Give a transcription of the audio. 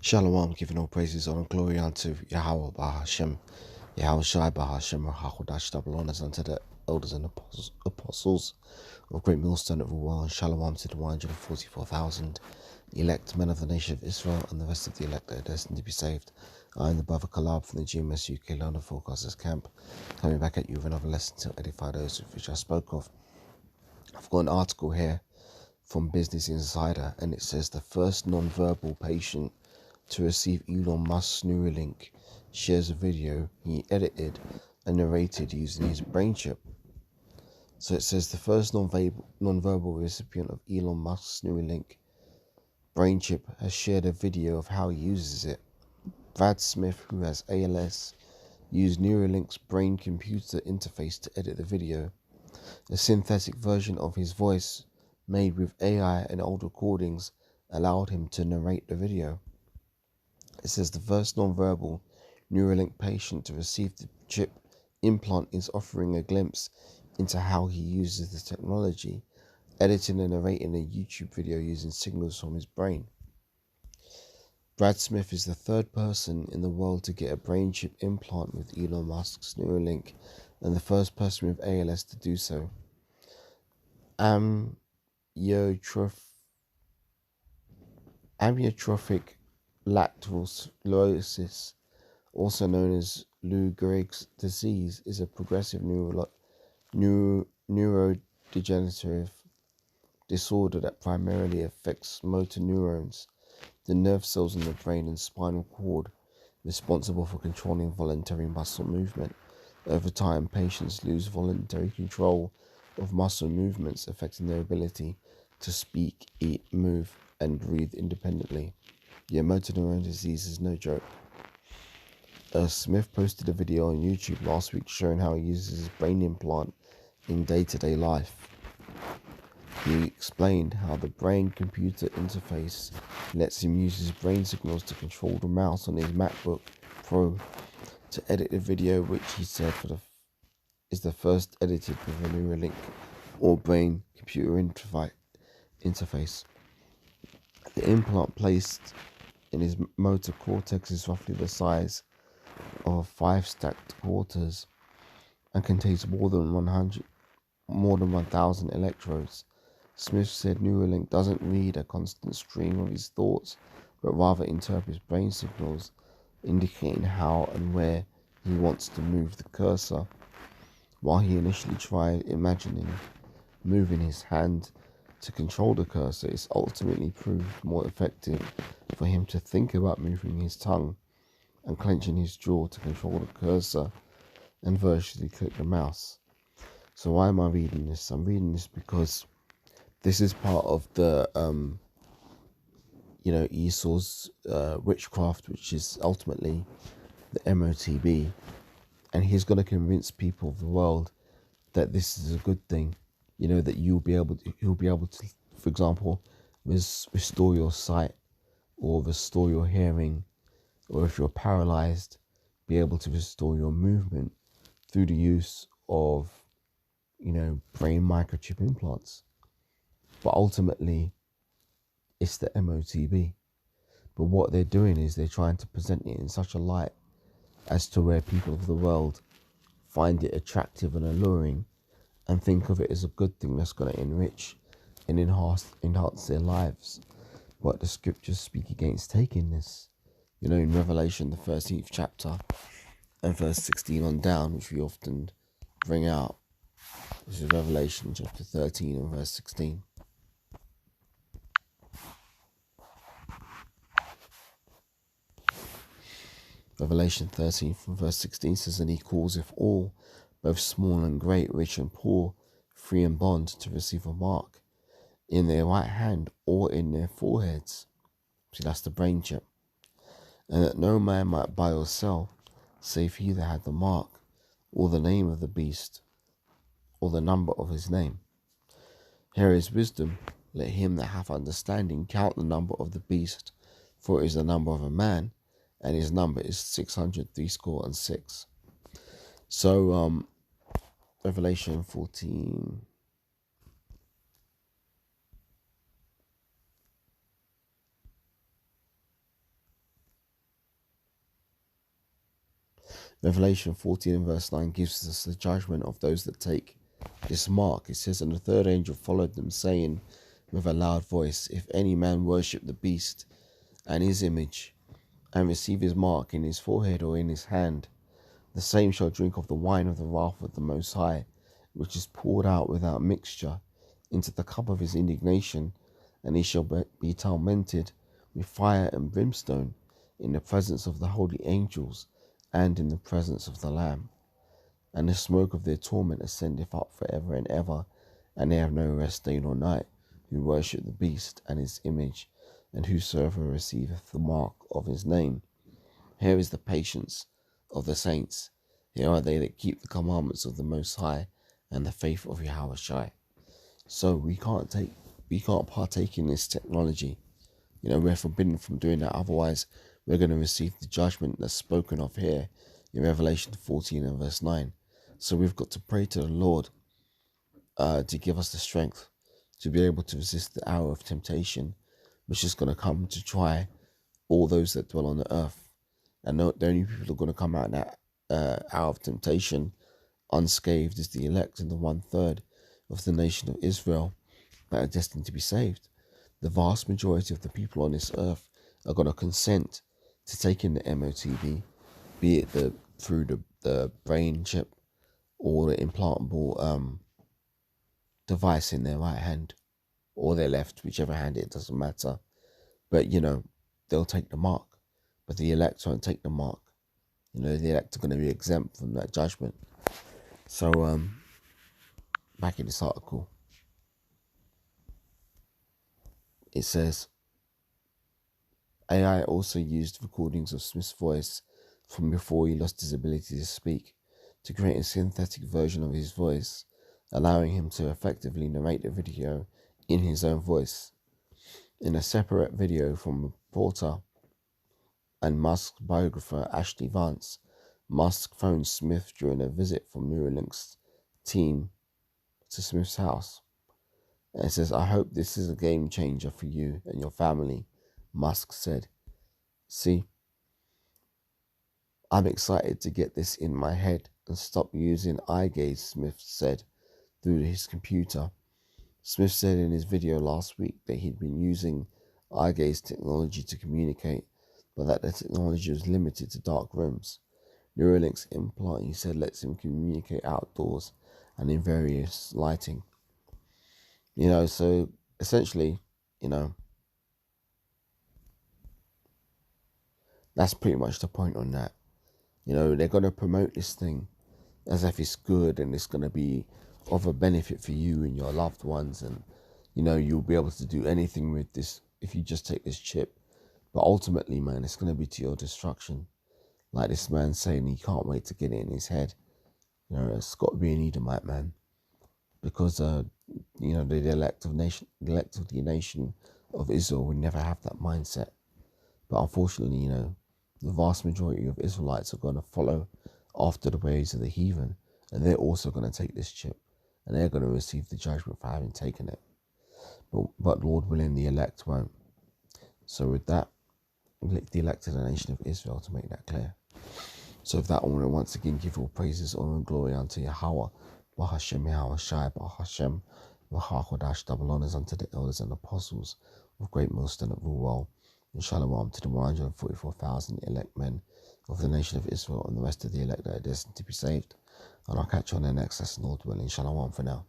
Shalom, giving all praises, honor, and glory unto Yahweh Bahashem, Yahweh Shai Bahashem, Rahakodash, double honors unto the elders and apostles of Great Millstone of the world. Shalom to the 144,000 elect men of the nation of Israel and the rest of the elect that are destined to be saved. I am the brother Kalab from the GMS UK London Forecasters Camp, coming back at you with another lesson to edify those with which I spoke of. I've got an article here from Business Insider, and it says the first non-verbal patient to receive Elon Musk's Neuralink shares a video he edited and narrated using his brain chip. So it says the first non-verbal recipient of Elon Musk's Neuralink brain chip has shared a video of how he uses it. Brad Smith, who has ALS, used Neuralink's brain-computer interface to edit the video. A synthetic version of his voice made with AI and old recordings allowed him to narrate the video. It says the first non-verbal Neuralink patient to receive the chip implant is offering a glimpse into how he uses the technology, editing and narrating a YouTube video using signals from his brain. Brad Smith is the third person in the world to get a brain chip implant with Elon Musk's Neuralink and the first person with ALS to do so. Amyotrophic lateral sclerosis, also known as Lou Gehrig's disease, is a progressive neurodegenerative disorder that primarily affects motor neurons, the nerve cells in the brain and spinal cord, responsible for controlling voluntary muscle movement. Over time, patients lose voluntary control of muscle movements, affecting their ability to speak, eat, move, and breathe independently. Yeah, motor neuron disease is no joke. Smith posted a video on YouTube last week showing how he uses his brain implant in day-to-day life. He explained how the brain-computer interface lets him use his brain signals to control the mouse on his MacBook Pro to edit the video, which he said is the first edited with a Neuralink or brain-computer interface. The implant placed in his motor cortex is roughly the size of 5 stacked quarters and contains more than 1,000 electrodes. Smith said Neuralink doesn't read a constant stream of his thoughts, but rather interprets brain signals, indicating how and where he wants to move the cursor. While he initially tried imagining moving his hand to control the cursor, it's ultimately proved more effective for him to think about moving his tongue and clenching his jaw to control the cursor and virtually click the mouse. So why am I reading this? I'm reading this because this is part of the Esau's witchcraft, which is ultimately the MOTB, and he's going to convince people of the world that this is a good thing. That he'll be able to, for example, restore your sight or restore your hearing, or if you're paralyzed, be able to restore your movement through the use of, brain microchip implants. But ultimately, it's the MOTB. But what they're doing is they're trying to present it in such a light as to where people of the world find it attractive and alluring and think of it as a good thing that's going to enrich and enhance their lives. But the scriptures speak against taking this. In Revelation, the 13th chapter, and verse 16 on down, which we often bring out. This is Revelation chapter 13 and verse 16. Revelation 13 from verse 16 says, "And he causeth all, both small and great, rich and poor, free and bond, to receive a mark in their right hand or in their foreheads." See, that's the brain chip. "And that no man might buy or sell, save he that had the mark, or the name of the beast, or the number of his name. Here is wisdom. Let him that hath understanding count the number of the beast, for it is the number of a man, and his number is 666. So, Revelation 14. Revelation 14 and verse 9 gives us the judgment of those that take this mark. It says, and the third angel followed them, saying with a loud voice, if any man worship the beast and his image, and receive his mark in his forehead or in his hand, the same shall drink of the wine of the wrath of the Most High, which is poured out without mixture into the cup of his indignation, and he shall be tormented with fire and brimstone in the presence of the holy angels and in the presence of the Lamb. And the smoke of their torment ascendeth up for ever and ever, and they have no rest day nor night, who worship the beast and his image, and whosoever receiveth the mark of his name. Here is the patience of the saints. Here are they that keep the commandments of the Most High and the faith of Yahushua. So we can't partake in this technology. We're forbidden from doing that. Otherwise, we're going to receive the judgment that's spoken of here in Revelation 14 and verse 9. So we've got to pray to the Lord to give us the strength to be able to resist the hour of temptation, which is going to come to try all those that dwell on the earth. And the only people who are going to come out in that hour of temptation unscathed is the elect and the 1/3 of the nation of Israel that are destined to be saved. The vast majority of the people on this earth are going to consent to taking the MOTB, be it through the brain chip or the implantable device in their right hand or their left, whichever hand, it doesn't matter. But, they'll take the mark. But the elect won't take the mark. The elect are going to be exempt from that judgment. So, back in this article, it says, AI also used recordings of Smith's voice from before he lost his ability to speak to create a synthetic version of his voice, allowing him to effectively narrate the video in his own voice. In a separate video from reporter and Musk biographer Ashley Vance, Musk phoned Smith during a visit from Neuralink's team to Smith's house. And it says, I hope this is a game changer for you and your family, Musk said. See, I'm excited to get this in my head and stop using eye gaze, Smith said through his computer. Smith said in his video last week that he'd been using eye gaze technology to communicate, but that the technology was limited to dark rooms. Neuralink's implant, he said, lets him communicate outdoors and in various lighting. So essentially, that's pretty much the point on that. They're going to promote this thing as if it's good and it's going to be of a benefit for you and your loved ones. And, you'll be able to do anything with this if you just take this chip. But ultimately, man, it's going to be to your destruction. Like this man saying he can't wait to get it in his head. It's got to be an Edomite, man. Because, the elect of the nation of Israel would never have that mindset. But unfortunately, the vast majority of Israelites are going to follow after the ways of the heathen. And they're also going to take this chip. And they're going to receive the judgment for having taken it. But Lord willing, the elect won't. So with that, the elect of the nation of Israel, to make that clear. So with that, I want to once again give all praises, honor and glory unto Yahweh, Bahashem Yahushai, Bahashem, Bahakodash, double honors unto the elders and apostles of Great Millstone at Ruwal, and Shalom to the 144,000 elect men of the nation of Israel and the rest of the elect that are destined to be saved. And I'll catch you on the next lesson, Lord willing. Shalom for now.